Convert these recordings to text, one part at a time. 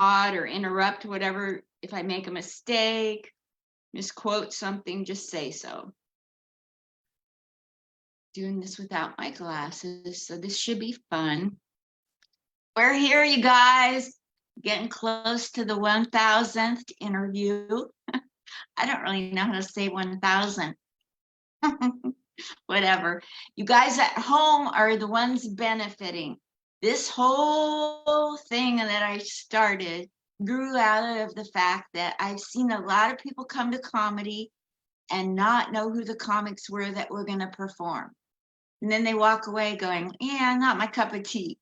or interrupt whatever. If I make a mistake, misquote something, just say so. Doing this without my glasses, so this should be fun. We're here, you guys, getting close to the 1000th interview. I don't really know how to say 1000. Whatever. You guys at home are the ones benefiting. This whole thing that I started grew out of the fact that I've seen a lot of people come to comedy and not know who the comics were that were going to perform. And then they walk away going, yeah, not my cup of tea.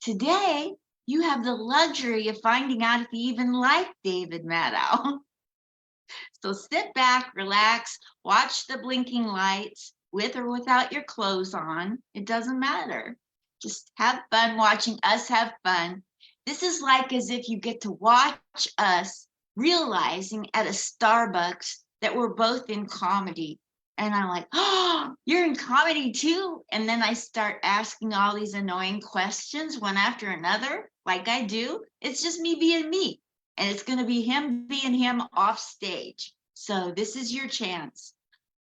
Today, you have the luxury of finding out if you even like David Madow. So sit back, relax, watch the blinking lights with or without your clothes on. It doesn't matter. Just have fun watching us have fun. This is like as if you get to watch us realizing at a Starbucks that we're both in comedy. And I'm like, oh, you're in comedy too? And then I start asking all these annoying questions one after another, like I do. It's just me being me. And it's going to be him being him off stage. So this is your chance.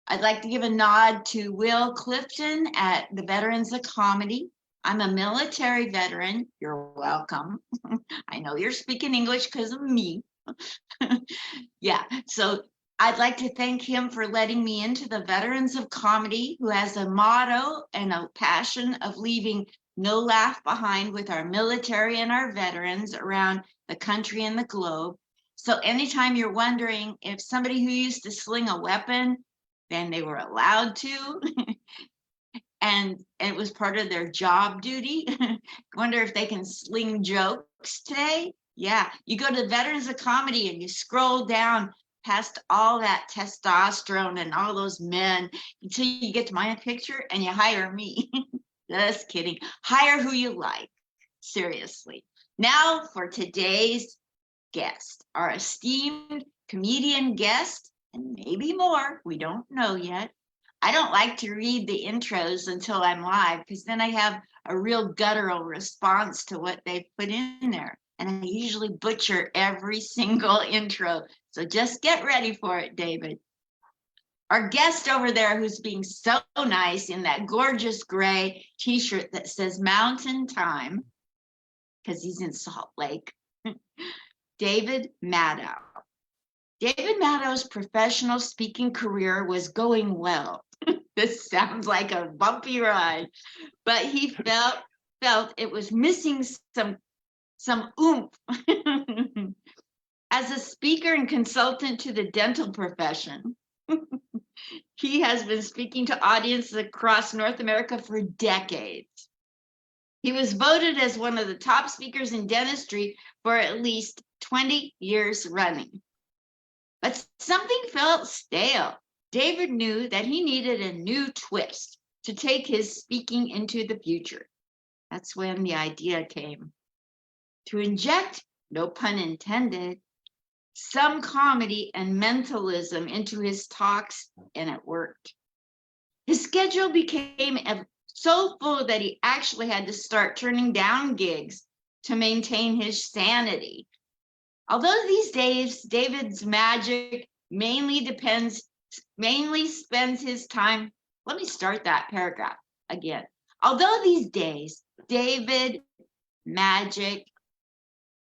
I'd like to give a nod to Will Clifton at the Veterans of Comedy. I'm a military veteran. You're welcome. I know you're speaking English because of me. Yeah, so I'd like to thank him for letting me into the Veterans of Comedy, who has a motto and a passion of leaving no laugh behind with our military and our veterans around the country and the globe. So anytime you're wondering if somebody who used to sling a weapon, then they were allowed to, and it was part of their job duty, wonder if they can sling jokes today. Yeah, you go to Veterans of Comedy and you scroll down past all that testosterone and all those men until you get to my picture and you hire me. Just kidding. Hire who you like. Seriously. Now for today's guest, our esteemed comedian guest, and maybe more, we don't know yet. I don't like to read the intros until I'm live because then I have a real guttural response to what they put in there. And I usually butcher every single intro. So just get ready for it, David. Our guest over there who's being so nice in that gorgeous gray t-shirt that says Mountain Time, because he's in Salt Lake, David Madow. David Madow's professional speaking career was going well. This sounds like a bumpy ride, but he felt it was missing some oomph. As a speaker and consultant to the dental profession, he has been speaking to audiences across North America for decades. He was voted as one of the top speakers in dentistry for at least 20 years running. But something felt stale. David knew that he needed a new twist to take his speaking into the future. That's when the idea came. To inject, no pun intended, some comedy and mentalism into his talks, and it worked. His schedule became so full that he actually had to start turning down gigs to maintain his sanity. Although these days, David's magic mainly spends his time. Let me start that paragraph again. Although these days, David magic,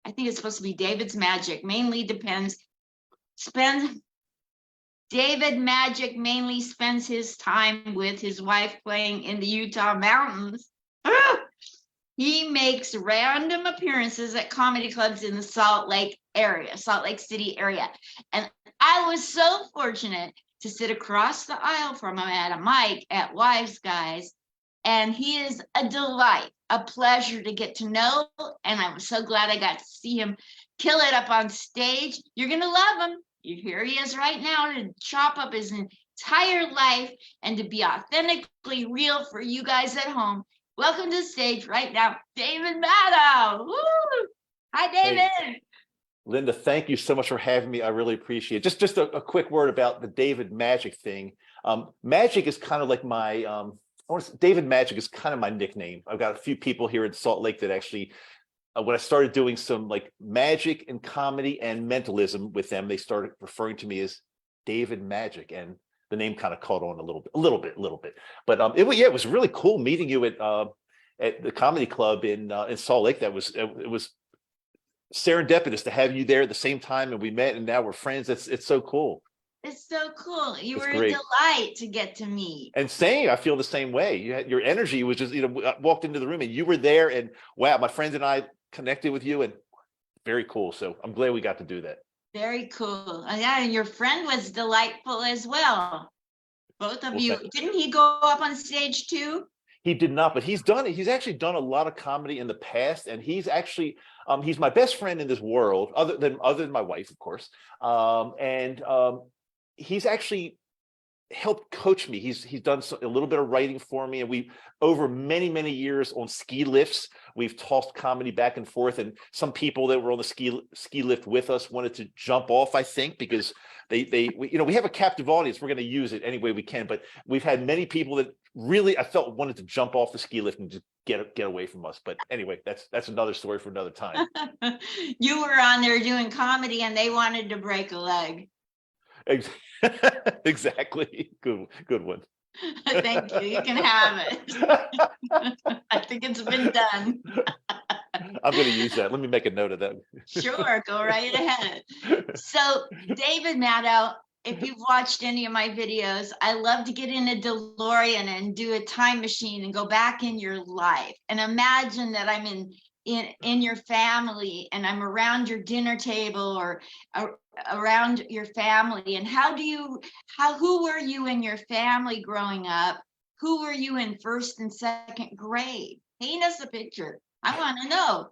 I think it's supposed to be David's magic David Magic mainly spends his time with his wife playing in the Utah mountains. He makes random appearances at comedy clubs in the Salt Lake City area. And I was so fortunate to sit across the aisle from him at a mic at Wise Guys. And he is a delight, a pleasure to get to know. And I'm so glad I got to see him kill it up on stage. You're going to love him. Here he is right now to chop up his entire life and to be authentically real for you guys at home. Welcome to the stage right now, David Madow. Woo! Hi, David. Hey, Linda, thank you so much for having me. I really appreciate it. Just a quick word about the David Magic thing. Magic is kind of like my, David Magic is kind of my nickname. I've got a few people here in Salt Lake that actually when I started doing some like magic and comedy and mentalism with them, they started referring to me as David Magic, and the name kind of caught on a little bit. But it was really cool meeting you at the comedy club in Salt Lake. It was serendipitous to have you there at the same time, and we met, and now we're friends. It's so cool. It's so cool. You It's were a great. delight to get to meet. And same, I feel the same way. Your energy was just, I walked into the room and you were there, and wow, my friends and I connected with you, and very cool. So I'm glad we got to do that. Very cool. Yeah, and your friend was delightful as well. Both of Well, you. Didn't he go up on stage too? he did not, but he's actually done a lot of comedy in the past, and he's actually he's my best friend in this world, other than my wife, of course. And he's actually helped coach me. He's done a little bit of writing for me, and we, over many years on ski lifts, we've tossed comedy back and forth, and some people that were on the ski lift with us wanted to jump off, I think, because we have a captive audience. We're going to use it any way we can, but we've had many people that really, I felt, wanted to jump off the ski lift and just get away from us. But anyway, that's another story for another time. You were on there doing comedy and they wanted to break a leg. Exactly. Good one. Thank you. You can have it. I think it's been done. I'm going to use that. Let me make a note of that. Sure, go right ahead. So, David Madow, if you've watched any of my videos, I love to get in a DeLorean and do a time machine and go back in your life and imagine that I'm in your family and I'm around your dinner table or around your family. And who were you in your family growing up? Who were you in first and second grade? Paint us a picture. I want to know.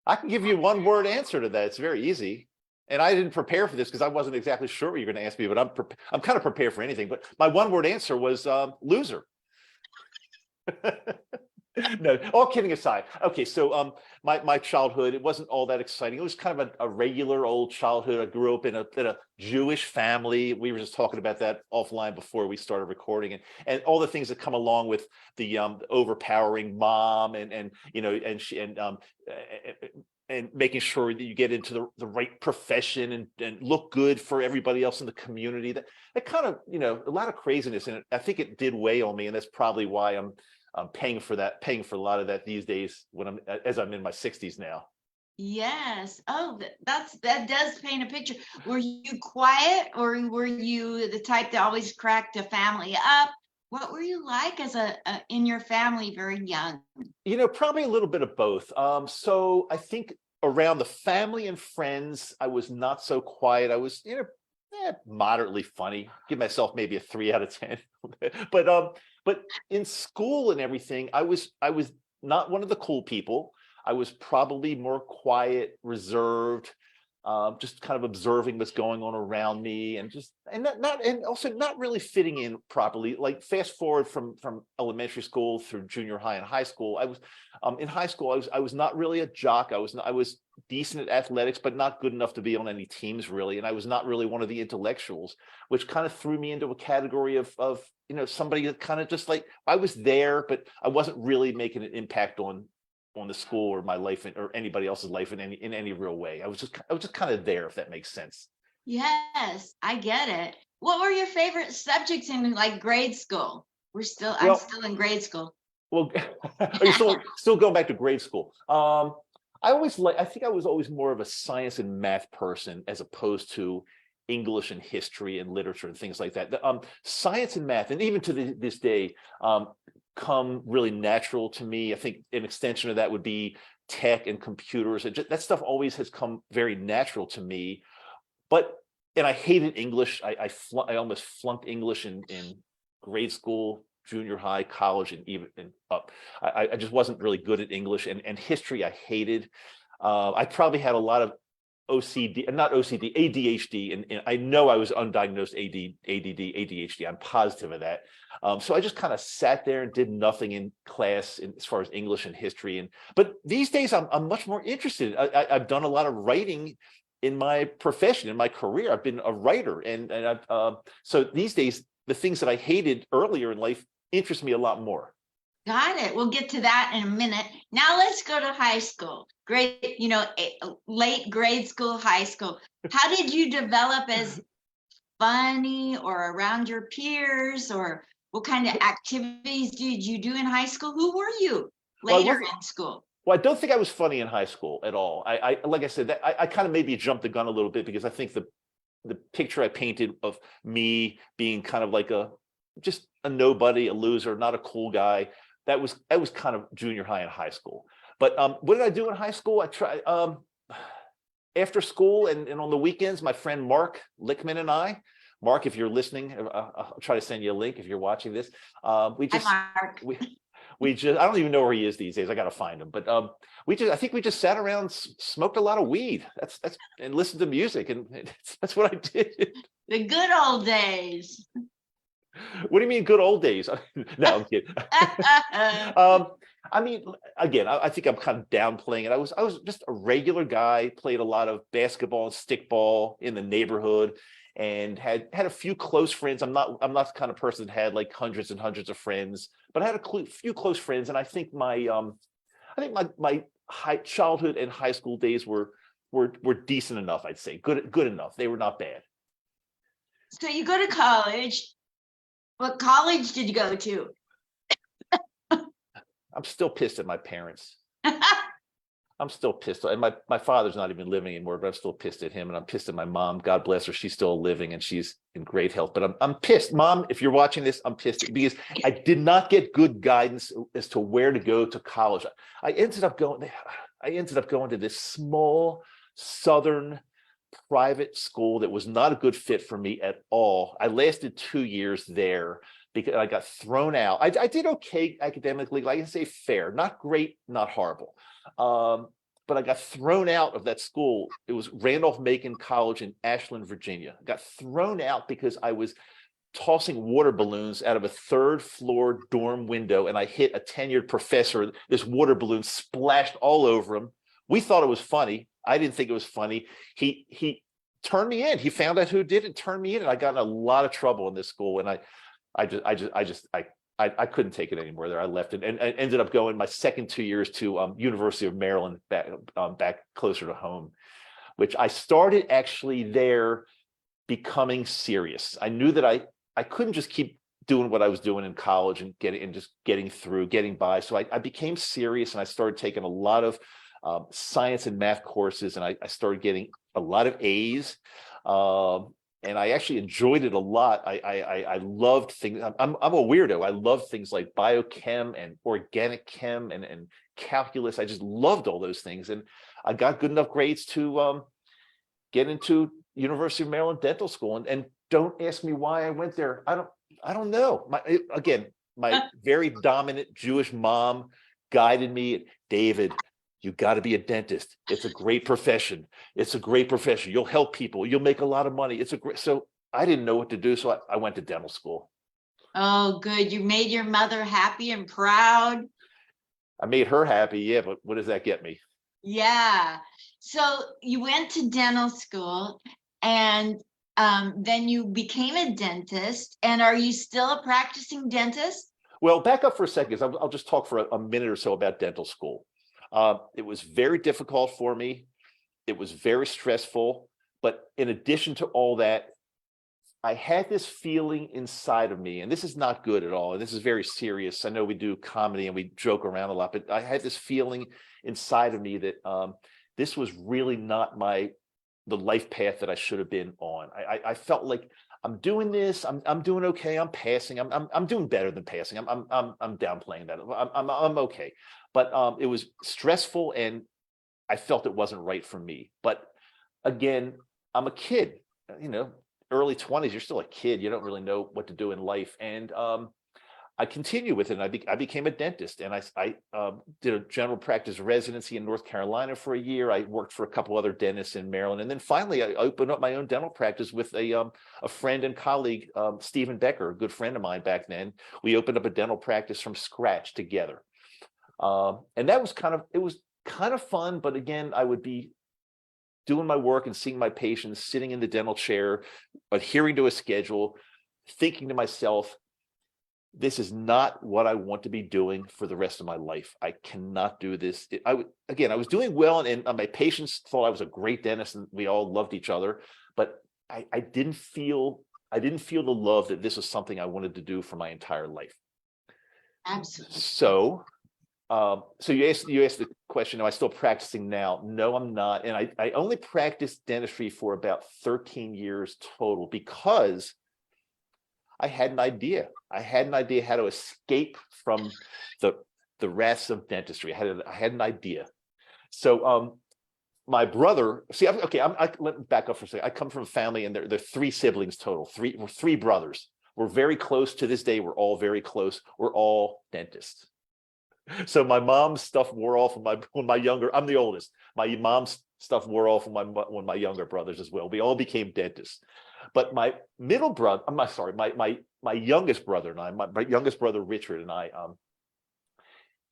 I can give you one word answer to that. It's very easy. And I didn't prepare for this because I wasn't exactly sure what you're going to ask me, but I'm kind of prepared for anything. But my one word answer was loser. No, all kidding aside. Okay, so my childhood, it wasn't all that exciting. It was kind of a regular old childhood. I grew up in a Jewish family. We were just talking about that offline before we started recording, and all the things that come along with the overpowering mom and making sure that you get into the right profession and look good for everybody else in the community. That kind of, a lot of craziness, and I think it did weigh on me, and that's probably why I'm paying for a lot of that these days as I'm in my 60s now. Yes. Oh, that does paint a picture. Were you quiet, or were you the type that always cracked a family up? What were you like as in your family very young? Probably a little bit of both. So I think around the family and friends, I was not so quiet. I was, moderately funny. Give myself maybe a 3 out of 10. But in school and everything, I was not one of the cool people. I was probably more quiet, reserved, just kind of observing what's going on around me, and also not really fitting in properly. Like fast forward from elementary school through junior high and high school, I was in high school. I was not really a jock. I was decent at athletics, but not good enough to be on any teams really. And I was not really one of the intellectuals, which kind of threw me into a category of somebody that kind of just like, I was there, but I wasn't really making an impact on the school or my life or anybody else's life in any real way. I was just kind of there, if that makes sense. Yes, I get it. What were your favorite subjects in like grade school? I'm still in grade school. Well, are you still going back to grade school? I think I was always more of a science and math person as opposed to English and history and literature and things like that. Science and math, and even to this day, come really natural to me. I think an extension of that would be tech and computers. That stuff always has come very natural to me. And I hated English. I almost flunked English in grade school, junior high, college, and even up. I just wasn't really good at English, and history I hated. I probably had a lot of not OCD, ADHD, and I know I was undiagnosed ADD, ADHD. I'm positive of that. So I just kind of sat there and did nothing in class as far as English and history. But these days I'm much more interested. I've done a lot of writing in my profession, in my career. I've been a writer, and so these days the things that I hated earlier in life interest me a lot more. Got it. We'll get to that in a minute. Now let's go to high school. Great, late grade school, high school. How did you develop as funny or around your peers, or what kind of activities did you do in high school? Who were you Well, I later wasn't. in school? Well, I don't think I was funny in high school at all. Like I said, that I kind of maybe jumped the gun a little bit because I think the picture I painted of me being kind of like just a nobody, a loser, not a cool guy. That was kind of junior high and high school. But what did I do in high school? I tried after school and on the weekends, my friend Mark Lickman and I. Mark, if you're listening, I'll try to send you a link if you're watching this. We Hi, just Mark. we just I don't even know where he is these days. I got to find him. But I think we just sat around, smoked a lot of weed. That's and listened to music, and that's what I did. The good old days. What do you mean, good old days? No, I'm kidding. I mean, again, I think I'm kind of downplaying it. I was just a regular guy, played a lot of basketball and stickball in the neighborhood, and had a few close friends. I'm not the kind of person that had like hundreds and hundreds of friends, but I had a few close friends, and I think my high childhood and high school days were decent enough. I'd say good enough. They were not bad. So you go to college. What college did you go to? I'm still pissed at my parents. I'm still pissed. And my father's not even living anymore, but I'm still pissed at him. And I'm pissed at my mom. God bless her. She's still living and she's in great health. But I'm pissed. Mom, if you're watching this, I'm pissed because I did not get good guidance as to where to go to college. I ended up going to this small southern private school that was not a good fit for me at all. I lasted 2 years there because I got thrown out. I did okay academically, like I say, fair, not great, not horrible. But I got thrown out of that school. It was Randolph-Macon College in Ashland, Virginia. I got thrown out because I was tossing water balloons out of a third-floor dorm window, and I hit a tenured professor. This water balloon splashed all over him. We thought it was funny. I didn't think it was funny. He turned me in. He found out who did it, turned me in, and I got in a lot of trouble in this school. And I couldn't take it anymore there. I left it and I ended up going my second 2 years to University of Maryland, back closer to home, which I started actually there becoming serious. I knew that I couldn't just keep doing what I was doing in college and getting by. So I became serious, and I started taking a lot of science and math courses, and I started getting a lot of A's. And I actually enjoyed it a lot. I loved things. I'm a weirdo. I love things like biochem and organic chem and calculus. I just loved all those things, and I got good enough grades to get into University of Maryland Dental School. And don't ask me why I went there. I don't know. My very dominant Jewish mom guided me. David, you got to be a dentist. It's a great profession. It's a great profession. You'll help people. You'll make a lot of money. So I didn't know what to do. So I went to dental school. Oh, good. You made your mother happy and proud. I made her happy. Yeah. But what does that get me? Yeah. So you went to dental school, and then you became a dentist. And are you still a practicing dentist? Well, back up for a second, because I'll just talk for a minute or so about dental school. It was very difficult for me. It was very stressful. But in addition to all that, I had this feeling inside of me, and this is not good at all. And this is very serious. I know we do comedy and we joke around a lot, but I had this feeling inside of me that this was really not the life path that I should have been on. I felt like I'm doing this. I'm doing okay. I'm passing. I'm doing better than passing. I'm downplaying that. I'm okay. But it was stressful, and I felt it wasn't right for me. But again, I'm a kid, early 20s, you're still a kid. You don't really know what to do in life. And I continued with it. And I became a dentist, and I did a general practice residency in North Carolina for a year. I worked for a couple other dentists in Maryland. And then finally, I opened up my own dental practice with a friend and colleague, Stephen Becker, a good friend of mine back then. We opened up a dental practice from scratch together. And that was kind of fun. But again, I would be doing my work and seeing my patients, sitting in the dental chair, adhering to a schedule, thinking to myself, this is not what I want to be doing for the rest of my life. I cannot do this. I was doing well, and my patients thought I was a great dentist, and we all loved each other. But I didn't feel the love that this was something I wanted to do for my entire life. Absolutely. So you asked the question, am I still practicing now? No, I'm not. And I only practiced dentistry for about 13 years total because I had an idea. I had an idea how to escape from the rest of dentistry. I had an idea. So my brother, let me back up for a second. I come from a family, and there are three siblings total. We're three brothers. We're very close to this day. We're all very close. We're all dentists. So my mom's stuff wore off when my younger. I'm the oldest. My mom's stuff wore off when my younger brothers as well. We all became dentists. But my middle brother, my youngest brother and I, my youngest brother Richard and I,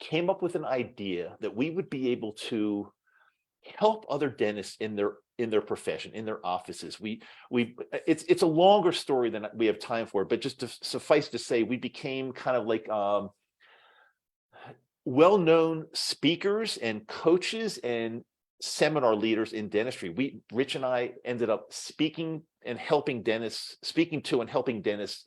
came up with an idea that we would be able to help other dentists in their profession, in their offices. It's a longer story than we have time for, but just to suffice to say, we became kind of like well-known speakers and coaches and seminar leaders in dentistry. Rich and I ended up speaking to and helping dentists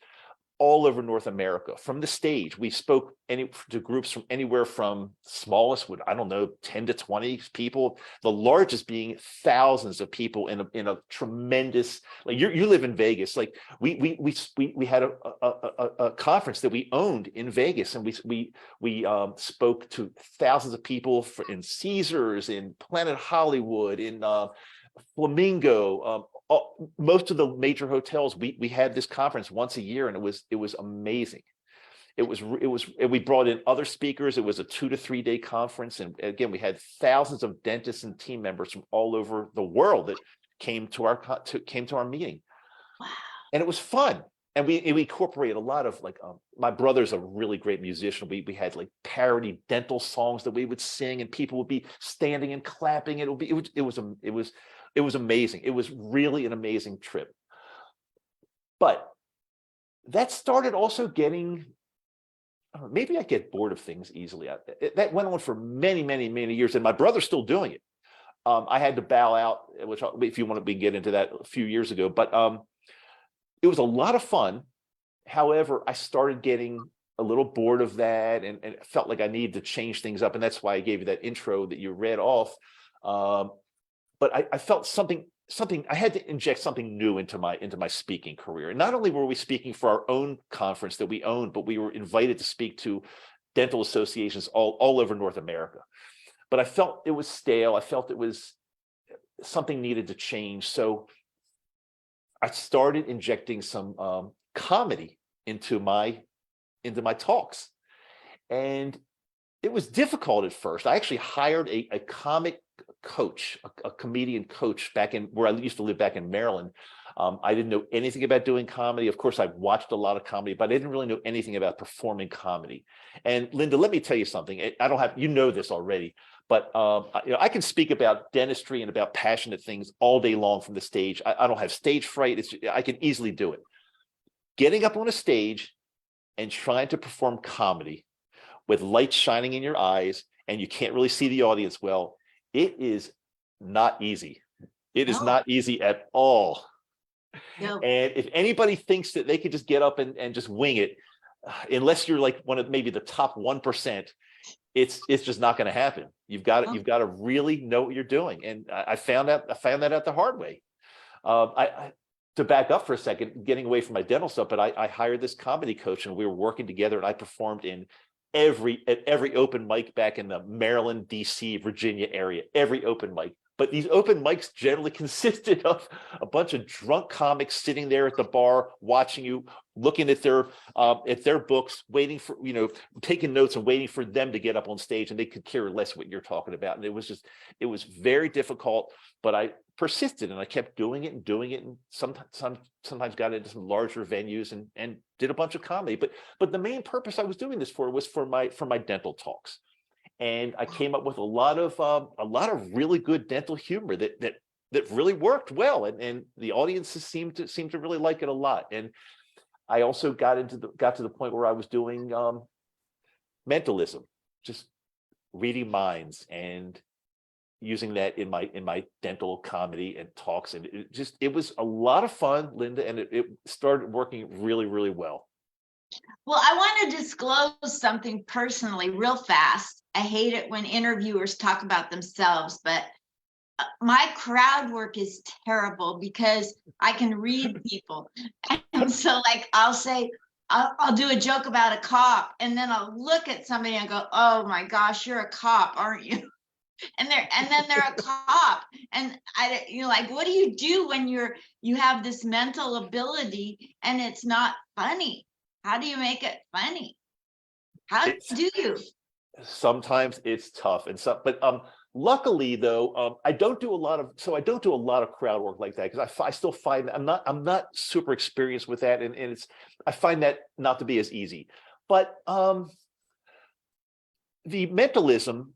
all over North America. From the stage, we spoke to groups from anywhere from smallest with, I don't know, 10 to 20 people, the largest being thousands of people in a tremendous, like you live in Vegas. Like we had a conference that we owned in Vegas, and we spoke to thousands of people in Caesars, in Planet Hollywood, in Flamingo, most of the major hotels. We had this conference once a year, and it was amazing. And we brought in other speakers. It was a 2 to 3 day conference, and again, we had thousands of dentists and team members from all over the world that came to our meeting. Wow. And it was fun. And we incorporated a lot of, like, my brother's a really great musician. We had like parody dental songs that we would sing, and people would be standing and clapping. It was amazing. It was really an amazing trip. But that started also getting, maybe I get bored of things easily. That went on for many, many, many years, and my brother's still doing it. I had to bow out, which if you want to, we get into that a few years ago, but it was a lot of fun. However, I started getting a little bored of that, and felt like I needed to change things up. And that's why I gave you that intro that you read off. But I felt something, I had to inject something new into my speaking career. And not only were we speaking for our own conference that we owned, but we were invited to speak to dental associations all over North America. But I felt it was stale. I felt it was something needed to change. So I started injecting some comedy into my talks. And it was difficult at first. I actually hired a comic coach, a comedian coach back in where I used to live back in Maryland. I didn't know anything about doing comedy. Of course, I've watched a lot of comedy, but I didn't really know anything about performing comedy. And Linda, let me tell you something. I don't have, you know this already, but I can speak about dentistry and about passionate things all day long from the stage. I don't have stage fright. I can easily do it. Getting up on a stage and trying to perform comedy with lights shining in your eyes and you can't really see the audience well, it is not easy. It is not easy at all. No. And if anybody thinks that they could just get up and just wing it, unless you're like one of maybe the top 1%, it's just not going to happen. You've got to really know what you're doing. And I found that out the hard way. To back up for a second, getting away from my dental stuff, but I hired this comedy coach, and we were working together, and I performed at every open mic back in the Maryland, DC, Virginia area, every open mic. But these open mics generally consisted of a bunch of drunk comics sitting there at the bar, watching you, looking at their books, waiting for, taking notes and waiting for them to get up on stage, and they could care less what you're talking about. And it was very difficult, but I persisted, and I kept doing it, and sometimes got into some larger venues and did a bunch of comedy. But the main purpose I was doing this for was for my dental talks. And I came up with a lot of really good dental humor that really worked well, and the audiences seemed to really like it a lot. And I also got to the point where I was doing mentalism, just reading minds and using that in my dental comedy and talks, and it was a lot of fun, Linda, and it started working really, really well. Well, I want to disclose something personally real fast. I hate it when interviewers talk about themselves, but my crowd work is terrible because I can read people. And so like I'll say, I'll do a joke about a cop, and then I'll look at somebody and go, oh my gosh, you're a cop, aren't you? And then they're a cop. And like, what do you do when you have this mental ability and it's not funny? How do you make it funny? How It's do you? sometimes it's tough, and so, but luckily though, I don't do a lot of crowd work like that, because I still find that I'm not super experienced with that, and I find that not to be as easy. But the mentalism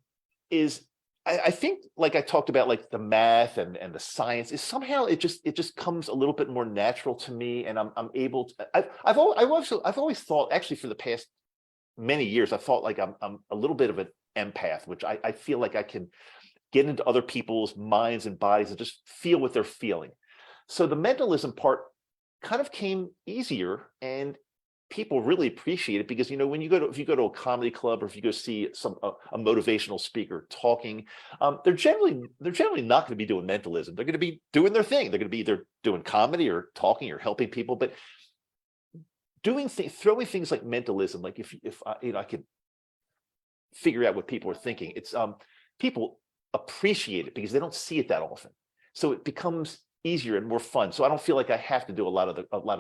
is, I think, like I talked about, like the math and the science, is somehow it just comes a little bit more natural to me, and I'm able to. I've always thought, actually, for the past many years, I thought like I'm a little bit of an empath, which I feel like I can get into other people's minds and bodies and just feel what they're feeling. So the mentalism part kind of came easier, and people really appreciate it, because when if you go to a comedy club, or if you go see a motivational speaker talking, they're generally not going to be doing mentalism. They're going to be doing their thing. They're going to be either doing comedy or talking or helping people. But throwing things like mentalism, like if I could figure out what people are thinking, it's people appreciate it because they don't see it that often, so it becomes easier and more fun. So I don't feel like I have to do a lot of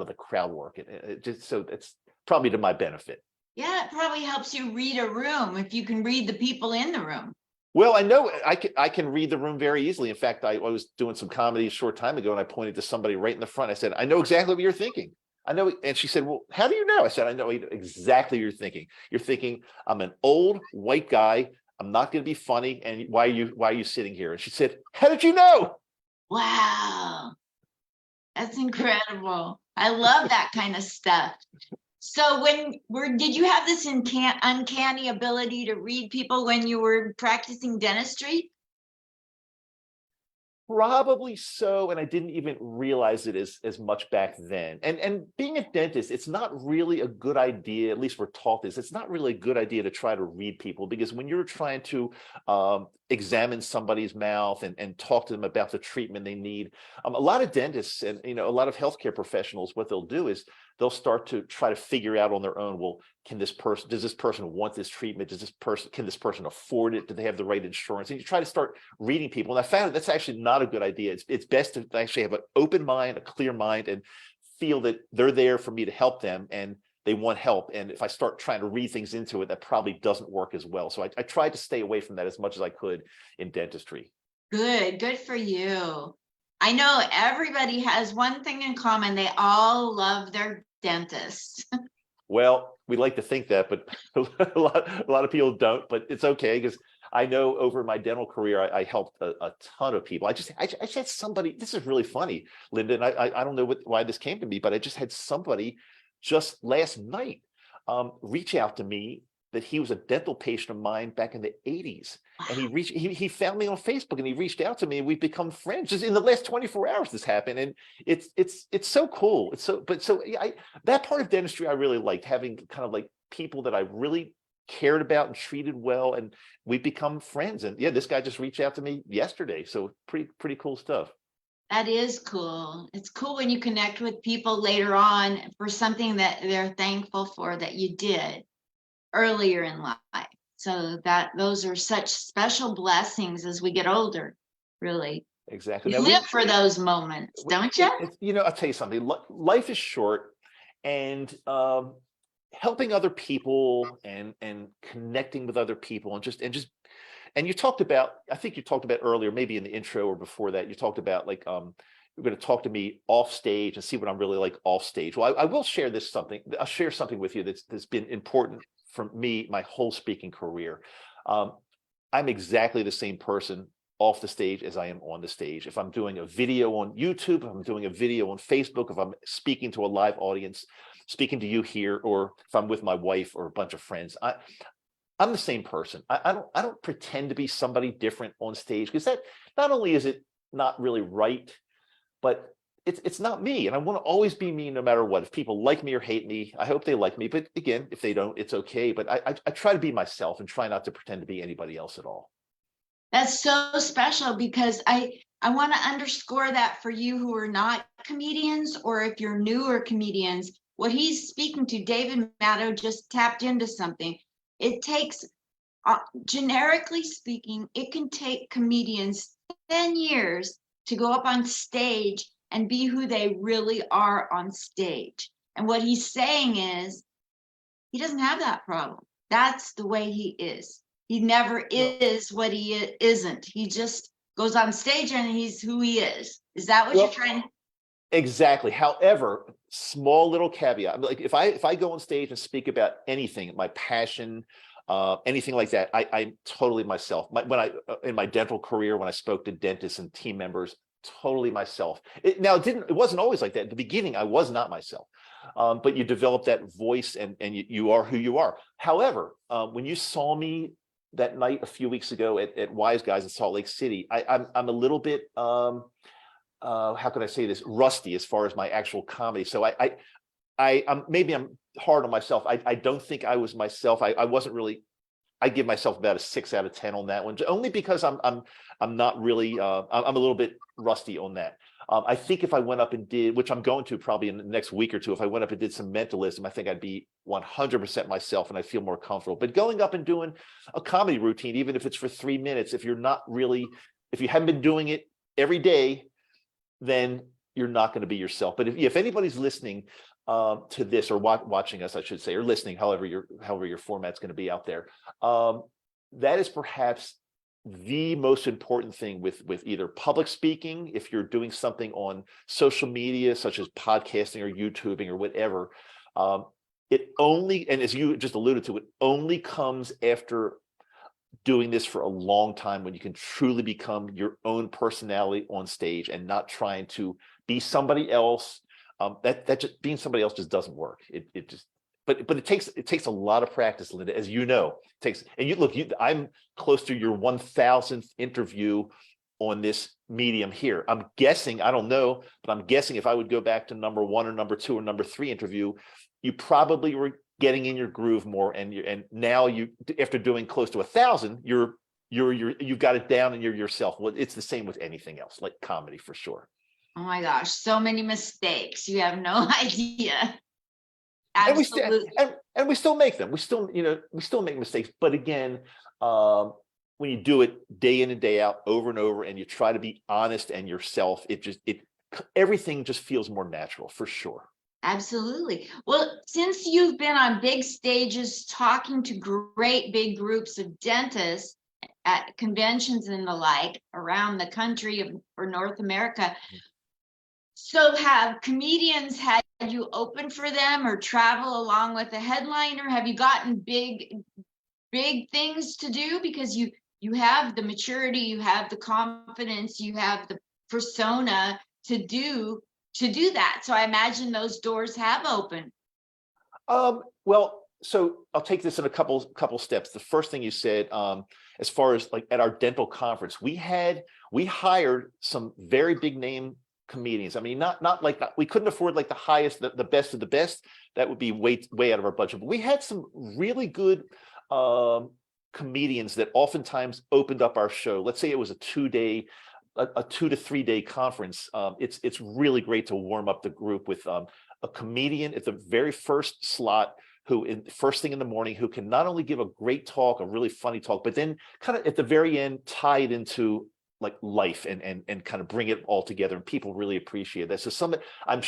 the crowd work. It just, so it's probably to my benefit. Yeah, it probably helps you read a room if you can read the people in the room. Well, I know I can read the room very easily. In fact, I was doing some comedy a short time ago, and I pointed to somebody right in the front. I said, I know exactly what you're thinking. I know. And she said, well, how do you know? I said, I know exactly what you're thinking. You're thinking, I'm an old white guy. I'm not going to be funny. And why are you sitting here? And she said, how did you know? Wow, that's incredible. I love that kind of stuff. So did you have this uncanny ability to read people when you were practicing dentistry? Probably so, and I didn't even realize it as much back then. And being a dentist, it's not really a good idea. At least we're taught this. It's not really a good idea to try to read people, because when you're trying to examine somebody's mouth and talk to them about the treatment they need, a lot of dentists and a lot of healthcare professionals, what they'll do is they'll start to try to figure out on their own, well, does this person want this treatment? Can this person afford it? Do they have the right insurance? And you try to start reading people. And I found that's actually not a good idea. It's best to actually have an open mind, a clear mind, and feel that they're there for me to help them and they want help. And if I start trying to read things into it, that probably doesn't work as well. So I tried to stay away from that as much as I could in dentistry. Good for you. I know everybody has one thing in common. They all love their dentist. Well, we like to think that, but a lot of people don't. But it's okay, because I know over my dental career, I helped a ton of people. I just had somebody. This is really funny, Linda, and I don't know why this came to me, but I just had somebody just last night reach out to me that he was a dental patient of mine back in the 80s. And he found me on Facebook, and he reached out to me, and we've become friends. Just in the last 24 hours this happened. And it's so cool. Yeah, that part of dentistry I really liked, having kind of like people that I really cared about and treated well, and we become friends. And yeah, this guy just reached out to me yesterday. So pretty cool stuff. That is cool. It's cool when you connect with people later on for something that they're thankful for that you did earlier in life. So those are such special blessings as we get older, really. Exactly. You live for those moments, don't you? I'll tell you something. Life is short, and helping other people and connecting with other people, and you talked about, I think you talked about earlier, maybe in the intro or before that, you talked about like you're going to talk to me off stage and see what I'm really like off stage. Well, I will share I'll share something with you that's been important for me my whole speaking career. I'm exactly the same person off the stage as I am on the stage. If I'm doing a video on YouTube, if I'm doing a video on Facebook, if I'm speaking to a live audience, speaking to you here, or if I'm with my wife or a bunch of friends, I'm the same person. I don't pretend to be somebody different on stage, because that not only is it not really right, but it's not me. And I want to always be me no matter what. If people like me or hate me, I hope they like me. But again, if they don't, it's okay. But I try to be myself and try not to pretend to be anybody else at all. That's so special, because I want to underscore that for you who are not comedians, or if you're newer comedians, what he's speaking to, David Madow just tapped into something. It takes, generically speaking, it can take comedians 10 years to go up on stage and be who they really are on stage. And what he's saying is, he doesn't have that problem. That's the way he is. He never is what he isn't. He just goes on stage and he's who he is. Is that what you're trying to? Exactly. However, small little caveat. Like if I go on stage and speak about anything, my passion, anything like that, I'm totally myself. When I in my dental career, when I spoke to dentists and team members, totally myself. It wasn't always like that. At the beginning, I was not myself. But you develop that voice, and you are who you are. However, when you saw me that night a few weeks ago at Wise Guys in Salt Lake City, I'm a little bit how can I say this, rusty as far as my actual comedy. So I'm maybe I'm hard on myself. I don't think I was myself. I wasn't really. I give myself about a 6 out of 10 on that one, only because I'm not really I'm a little bit rusty on that. I think if I went up and did, which I'm going to probably in the next week or two, if I went up and did some mentalism, I think I'd be 100% myself and I feel more comfortable. But going up and doing a comedy routine, even if it's for 3 minutes, if you haven't been doing it every day, then you're not going to be yourself. But if anybody's listening to this, or watching us, I should say, or listening, however your format's going to be out there, that is perhaps the most important thing with either public speaking, if you're doing something on social media, such as podcasting or YouTubing or whatever. It only, and as you just alluded to, it only comes after doing this for a long time, when you can truly become your own personality on stage and not trying to be somebody else. That just being somebody else just doesn't work. It just, but it takes a lot of practice, Linda, as you know. It takes, and I'm close to your 1,000th interview on this medium here. I'm guessing, I don't know, but I'm guessing if I would go back to number 1 or number 2 or number 3 interview, you probably were getting in your groove more, and now after doing close to 1,000, you've got it down and you're yourself. Well, it's the same with anything else, like comedy, for sure. Oh my gosh, so many mistakes. You have no idea. Absolutely. And we still make them. We still make mistakes. But again, when you do it day in and day out, over and over, and you try to be honest and yourself, everything just feels more natural, for sure. Absolutely. Well, since you've been on big stages talking to great big groups of dentists at conventions and the like around the country or North America, so have comedians had you open for them or travel along with a headliner? Have you gotten big things to do, because you have the maturity, you have the confidence, you have the persona to do that? So I imagine those doors have opened. Well, so I'll take this in a couple steps. The first thing you said, as far as like at our dental conference, we hired some very big name comedians. I mean, not like that. We couldn't afford like the highest, the best of the best. That would be way out of our budget. But we had some really good comedians that oftentimes opened up our show. Let's say it was a 2 to 3 day conference. It's really great to warm up the group with a comedian at the very first slot, first thing in the morning, who can not only give a great talk, a really funny talk, but then kind of at the very end tie it into like life and kind of bring it all together, and people really appreciate that. So I'm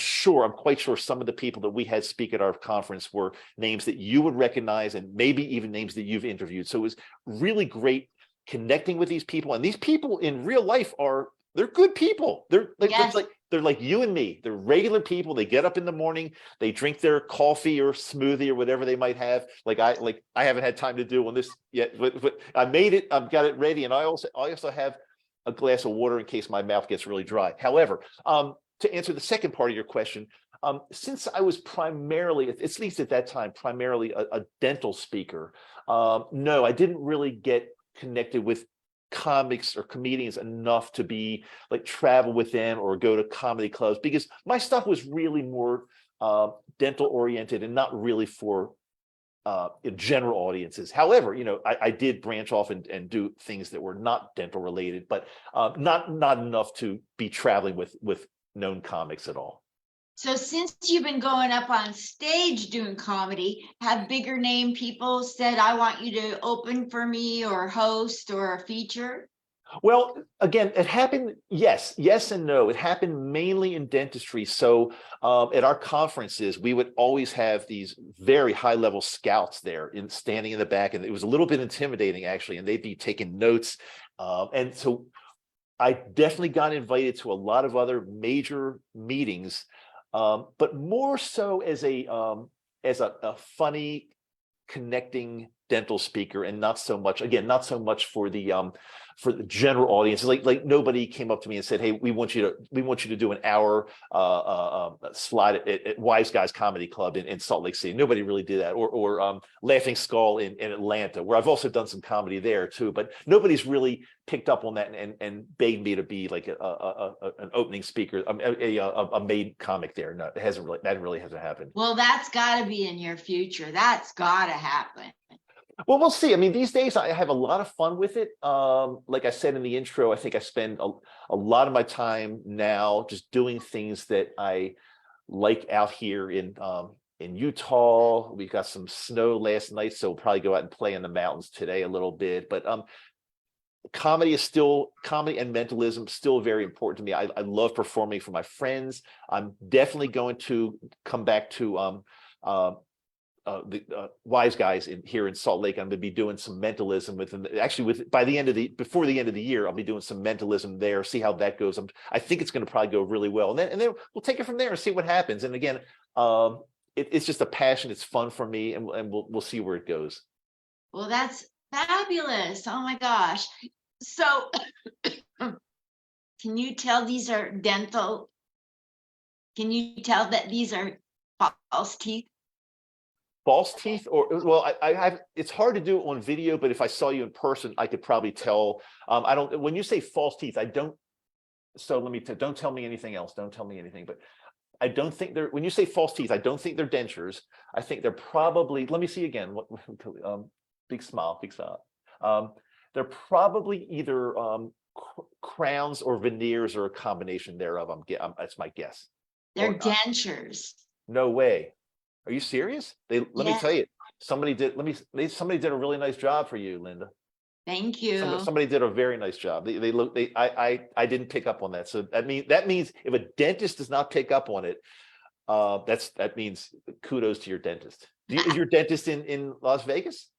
quite sure some of the people that we had speak at our conference were names that you would recognize, and maybe even names that you've interviewed. So it was really great connecting with these people, and these people in real life they're good people. They're like you and me. They're regular people. They get up in the morning, they drink their coffee or smoothie or whatever they might have. I haven't had time to do on this yet, but I made it. I've got it ready, and I also have a glass of water in case my mouth gets really dry. However, to answer the second part of your question, since I was primarily, at least at that time, primarily a dental speaker, no, I didn't really get connected with comics or comedians enough to be like travel with them or go to comedy clubs, because my stuff was really more dental oriented and not really for general audiences. However, I did branch off and do things that were not dental related, but not enough to be traveling with known comics at all. So since you've been going up on stage doing comedy, have bigger name people said, I want you to open for me or host or a feature? Well, again, it happened, yes and no. It happened mainly in dentistry. So at our conferences, we would always have these very high level scouts there standing in the back. And it was a little bit intimidating, actually, and they'd be taking notes. And so I definitely got invited to a lot of other major meetings, but more so as a funny, connecting dental speaker, and not so much for the general audience. Like nobody came up to me and said, hey, we want you to do an hour slide at Wise Guys Comedy Club in Salt Lake City. Nobody really did that. Or Laughing Skull in Atlanta, where I've also done some comedy there too, but nobody's really picked up on that and begged me to be like an opening speaker, a main comic there. No, that really hasn't happened. Well, that's got to be in your future. That's got to happen. Well, we'll see. I mean, these days I have a lot of fun with it. Like I said in the intro, I think I spend a lot of my time now just doing things that I like out here in Utah. We got some snow last night, so we'll probably go out and play in the mountains today a little bit. But comedy and mentalism still very important to me. I love performing for my friends. I'm definitely going to come back to the Wise Guys here in Salt Lake. I'm going to be doing some mentalism with them. Actually, before the end of the year, I'll be doing some mentalism there. See how that goes. I think it's going to probably go really well, and then we'll take it from there and see what happens. And again, it's just a passion. It's fun for me, and we'll see where it goes. Well, that's fabulous. Oh my gosh. So can you tell these are dental? Can you tell that these are false teeth? False teeth, or well, I have. It's hard to do on video, but if I saw you in person, I could probably tell. I don't. When you say false teeth, I don't. So don't tell me anything else. Don't tell me anything. But I don't think they're. When you say false teeth, I don't think they're dentures. I think they're probably. Let me see again. Big smile. Big smile. They're probably either crowns or veneers or a combination thereof. That's my guess. They're dentures. No way. Are you serious? Let me tell you, somebody did a really nice job for you, Linda. Thank you. Somebody did a very nice job. I didn't pick up on that. So that means if a dentist does not pick up on it, that means kudos to your dentist. Is your dentist in Las Vegas?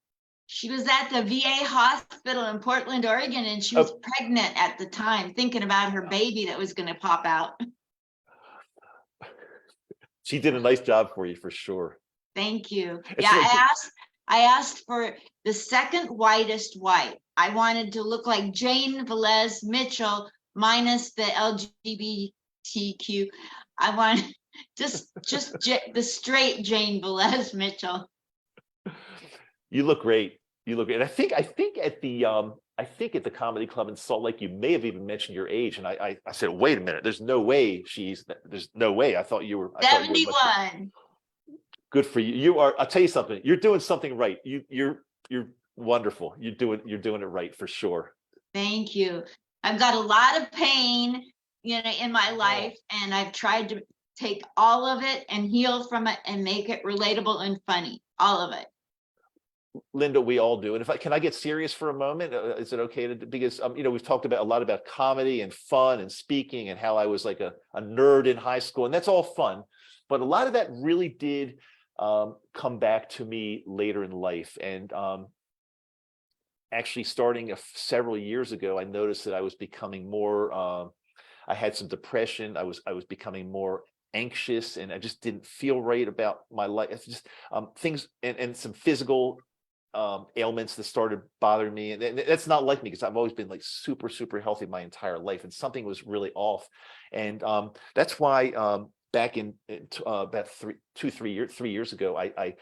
She was at the VA hospital in Portland, Oregon, and she was pregnant at the time, thinking about her baby that was going to pop out. She did a nice job for you, for sure. Thank you. I asked for the second whitest white. I wanted to look like Jane Velez Mitchell minus the LGBTQ. I want just the straight Jane Velez Mitchell. You look great. You look great. And I think at the comedy club in Salt Lake, you may have even mentioned your age. And I said, wait a minute, there's no way. I thought you were 71. Good for you. I'll tell you something. You're doing something right. You're wonderful. You're doing it right for sure. Thank you. I've got a lot of pain, in my life, and I've tried to take all of it and heal from it and make it relatable and funny. All of it. Linda, we all do. And can I get serious for a moment? Is it okay because we've talked a lot about comedy and fun and speaking and how I was like a nerd in high school, and that's all fun. But a lot of that really did come back to me later in life. And actually starting several years ago, I noticed that I was becoming more, I had some depression. I was becoming more anxious, and I just didn't feel right about my life. It's just things and some physical ailments that started bothering me, and that's not like me because I've always been like super healthy my entire life, and something was really off, and that's why back in about 3 years ago, I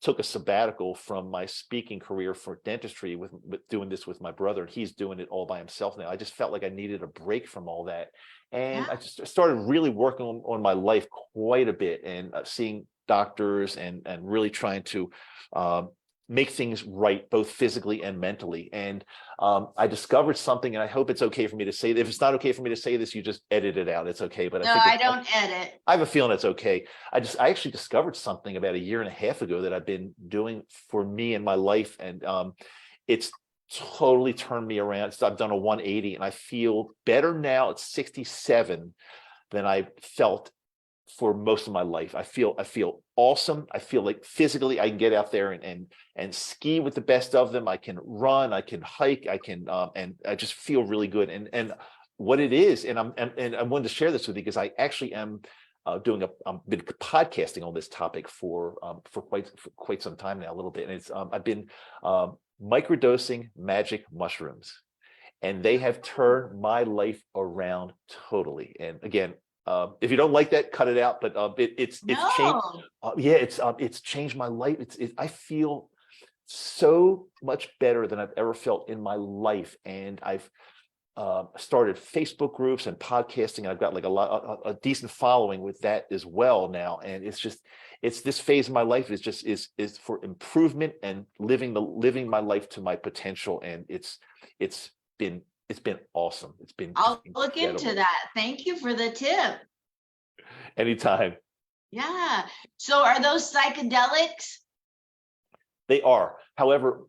took a sabbatical from my speaking career for dentistry with doing this with my brother, and he's doing it all by himself now. I just felt like I needed a break from all that, and Yeah. I just started really working on my life quite a bit, and seeing doctors, and really trying to make things right, both physically and mentally. And I discovered something, and I hope it's okay for me to say. If it's not okay for me to say this, you just edit it out. It's okay, but I No, think I don't edit. I have a feeling it's okay. I actually discovered something about a year and a half ago that I've been doing for me in my life, and it's totally turned me around. So I've done a 180, and I feel better now at 67 than I felt for most of my life. I feel awesome. I feel like physically I can get out there and ski with the best of them. I can run, I can hike, I can and I just feel really good. And what it is, and I wanted to share this with you because I actually am I've been podcasting on this topic for quite some time now, a little bit. And it's I've been microdosing magic mushrooms, and they have turned my life around totally. And again, if you don't like that, cut it out. But it's changed. No. It's changed my life. I feel so much better than I've ever felt in my life, and I've started Facebook groups and podcasting. I've got like a decent following with that as well now, and it's this phase of my life is for improvement and living my life to my potential, and it's been awesome. It's been just I'll look into incredible. that. Thank you for the tip. Anytime. Yeah. So are those psychedelics? They are. However,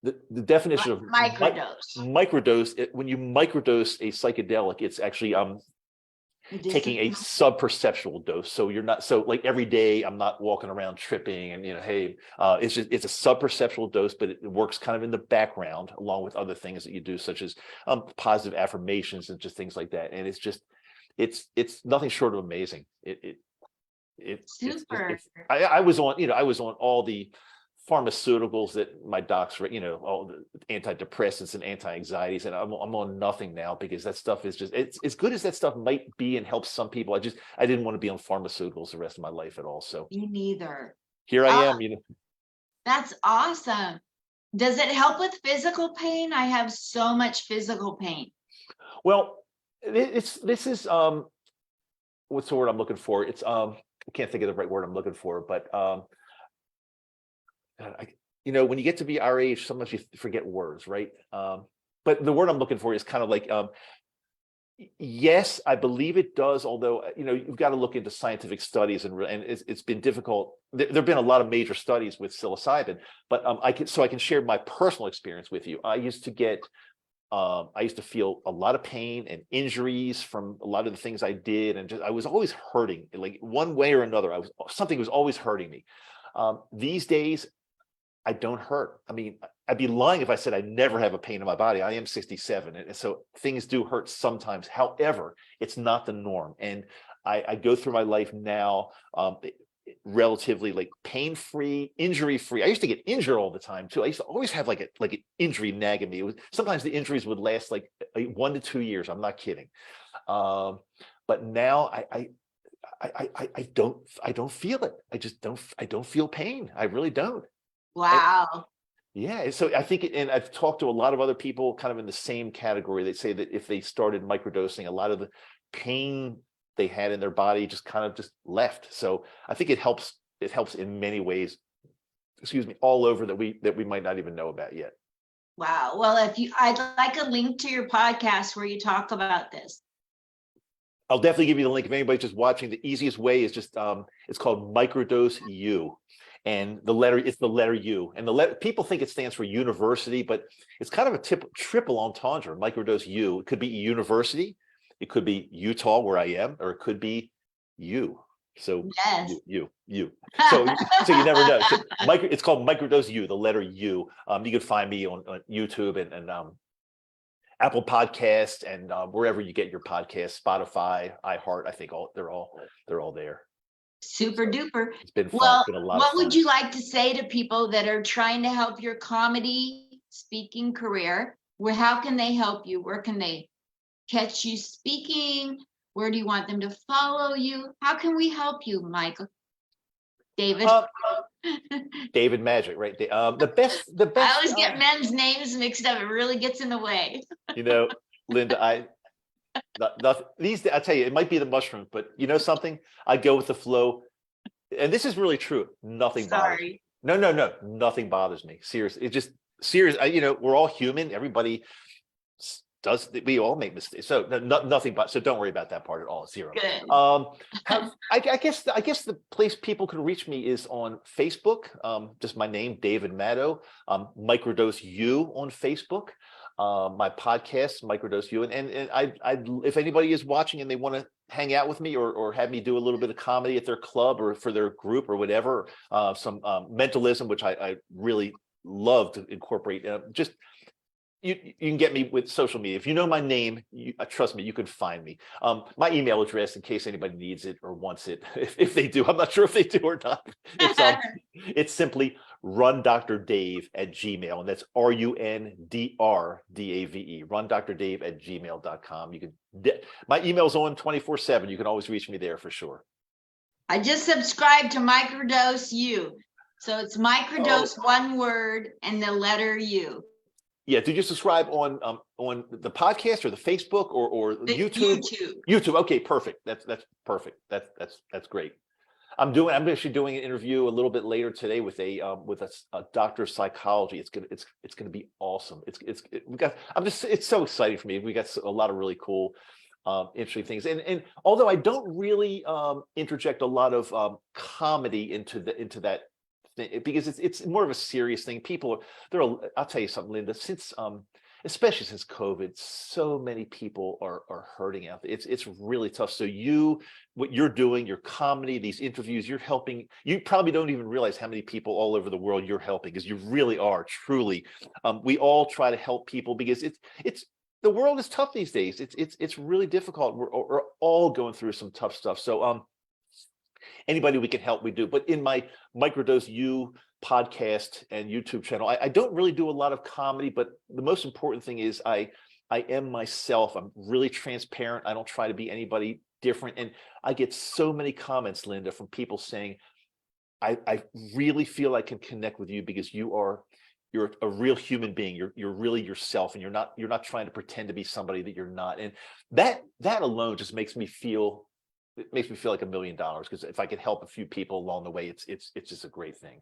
the definition of Microdose. microdose, when you microdose a psychedelic, it's actually taking a sub-perceptual dose. So you're not, so like every day I'm not walking around tripping and, hey, it's a sub-perceptual dose, but it works kind of in the background along with other things that you do, such as positive affirmations and just things like that. And it's nothing short of amazing. Super. I was on all the pharmaceuticals that my docs, all the antidepressants and anti-anxieties, and I'm on nothing now, because that stuff is just, it's as good as that stuff might be and help some people. I didn't want to be on pharmaceuticals the rest of my life at all. So Me neither. here I am, That's awesome. Does it help with physical pain? I have so much physical pain. Well, this is what's the word I'm looking for? It's I can't think of the right word I'm looking for, but when you get to be our age, sometimes you forget words, right? But the word I'm looking for is kind of like, yes, I believe it does. Although, you've got to look into scientific studies, and it's been difficult. There've been a lot of major studies with psilocybin, but I can share my personal experience with you. I used to feel a lot of pain and injuries from a lot of the things I did, and I was always hurting, like one way or another. Something was always hurting me. These days, I don't hurt. I mean, I'd be lying if I said I never have a pain in my body. I am 67, and so things do hurt sometimes. However, it's not the norm, and I go through my life now relatively like pain-free, injury-free. I used to get injured all the time too. I used to always have like an injury nagging me. Sometimes the injuries would last like 1 to 2 years. I'm not kidding. But now I don't feel it. I don't feel pain. I really don't. Wow. Yeah, so I think, and I've talked to a lot of other people kind of in the same category. They say that if they started microdosing, a lot of the pain they had in their body just kind of just left. So I think it helps. It helps in many ways, all over that we might not even know about yet. Wow. Well, I'd like a link to your podcast where you talk about this. I'll definitely give you the link. If anybody's just watching, the easiest way is just it's called Microdose U, and it's the letter U, and people think it stands for university, but it's kind of a triple entendre. Microdose U. It could be university, it could be Utah where I am, or it could be you. So yes. you. So you never know. So it's called Microdose U, the letter U. You can find me on YouTube and Apple Podcasts, and wherever you get your podcasts, Spotify, iHeart. I think they're all there. Super duper. It's been fun. Well, It's been a lot of what would fun. you like to say to people that are trying to help your comedy speaking career? Where, how can they help you? Where can they catch you speaking? Where do you want them to follow you? How can we help you, Michael? David? Uh, David Magic, right? The I best, always get men's names mixed up. It really gets in the way. you know, Linda, I tell you, it might be the mushrooms, but you know something? I go with the flow. And this is really true. Nothing bothers me. Sorry. No, nothing bothers me. Seriously, it just serious. We're all human. Everybody we all make mistakes. So nothing but, so don't worry about that part at all. Zero. Good. I guess the place people can reach me is on Facebook. Just my name, David Madow. Microdose U on Facebook. My podcast, Microdose U, and I if anybody is watching and they want to hang out with me or have me do a little bit of comedy at their club or for their group or whatever, some mentalism, which I really love to incorporate. Just you can get me with social media. If you know my name, trust me, you can find me. My email address, in case anybody needs it or wants it, if they do, I'm not sure if they do or not. It's simply rundrdave@gmail, and that's RUNDRDAVE, rundrdave@gmail.com. You can, my email's on 24/7. You can always reach me there for sure. I just subscribed to Microdose U. So it's Microdose, one word, and the letter U. Yeah, did you subscribe on the podcast or the Facebook or The YouTube? YouTube. Okay, perfect. That's perfect. That's great. I'm actually doing an interview a little bit later today with a doctor of psychology. It's gonna be awesome. It's so exciting for me. We got a lot of really cool, interesting things. And although I don't really interject a lot of comedy into that thing, because it's more of a serious thing. I'll tell you something, Linda, since especially since COVID, so many people are hurting out there. It's really tough. So what you're doing, your comedy, these interviews, you're helping. You probably don't even realize how many people all over the world you're helping, because you really are, truly. We all try to help people because it's the world is tough these days. It's really difficult. We're all going through some tough stuff. So anybody we can help, we do. But in my Microdose U podcast and YouTube channel, I don't really do a lot of comedy, but the most important thing is I am myself. I'm really transparent. I don't try to be anybody different. And I get so many comments, Linda, from people saying, I really feel I can connect with you because you're a real human being. You're really yourself, and you're not trying to pretend to be somebody that you're not. And that alone just makes me feel like $1 million, because if I could help a few people along the way, it's just a great thing.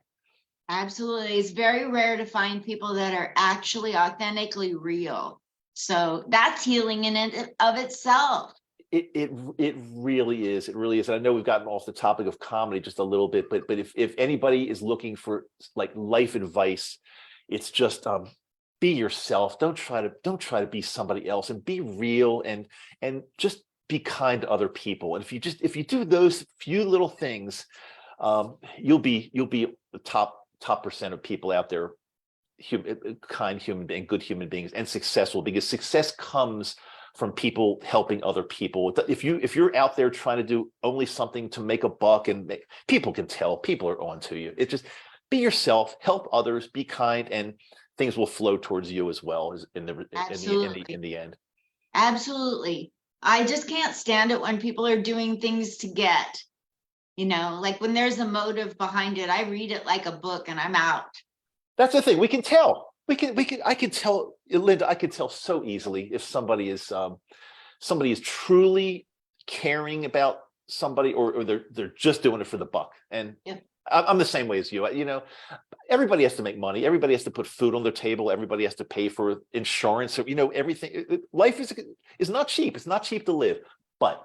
Absolutely. It's very rare to find people that are actually authentically real. So that's healing in and of itself. It really is. It really is. And I know we've gotten off the topic of comedy just a little bit, but if anybody is looking for like life advice, it's just be yourself. Don't try to be somebody else, and be real, and just be kind to other people. And if you do those few little things, you'll be the top percent of people out there, kind human being, good human beings, and successful, because success comes from people helping other people. If you're out there trying to do only something to make a buck, and people can tell, people are on to you. It's just be yourself, help others, be kind, and things will flow towards you as well as in the end. Absolutely. I just can't stand it when people are doing things to get, like when there's a motive behind it. I read it like a book and I'm out. That's the thing. We can tell. I can tell, Linda, I can tell so easily if somebody is truly caring about somebody, or they're just doing it for the buck. And yeah. I'm the same way as you. Everybody has to make money. Everybody has to put food on their table. Everybody has to pay for insurance. So, everything. Life is not cheap. It's not cheap to live. But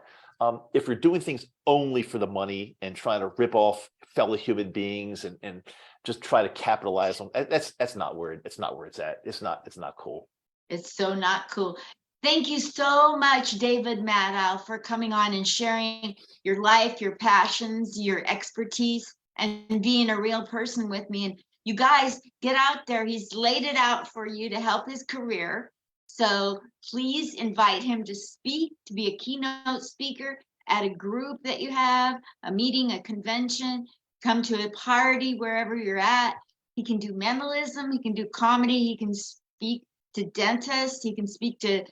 if you're doing things only for the money and trying to rip off fellow human beings and just try to capitalize on, that's not where it's at. It's not cool. It's so not cool. Thank you so much, David Madow, for coming on and sharing your life, your passions, your expertise, and being a real person with me. And you guys, get out there. He's laid it out for you to help his career. So please invite him to speak, to be a keynote speaker at a group that you have, a meeting, a convention, come to a party, wherever you're at. He can do mentalism, he can do comedy, he can speak to dentists, he can speak to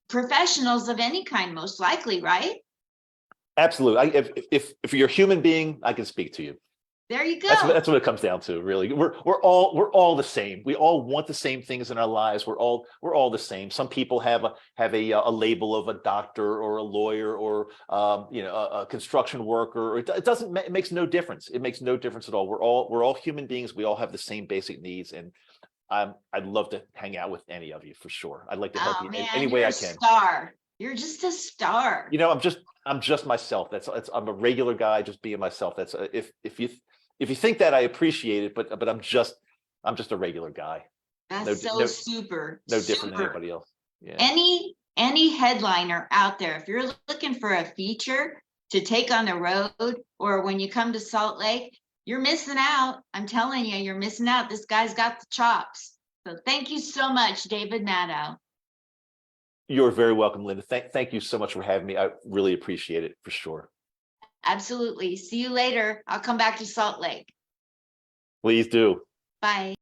professionals of any kind, most likely, right? Absolutely. If you're a human being, I can speak to you. There you go. That's what it comes down to, really. We're all the same. We all want the same things in our lives. We're all the same. Some people have a label of a doctor or a lawyer or a construction worker. Or it doesn't. It makes no difference. It makes no difference at all. We're all human beings. We all have the same basic needs, and I'd love to hang out with any of you for sure. I'd like to help you Man, any way you're I a can. star. You're just a star. I'm just myself. I'm a regular guy, just being myself. That's if you think that, I appreciate it, but I'm just a regular guy. That's super. No different than Super. anybody else. Yeah. Any headliner out there, if you're looking for a feature to take on the road, or when you come to Salt Lake, you're missing out. I'm telling you, you're missing out. This guy's got the chops. So thank you so much, David Madow. You're very welcome, Linda. Thank you so much for having me. I really appreciate it, for sure. Absolutely. See you later. I'll come back to Salt Lake. Please do. Bye.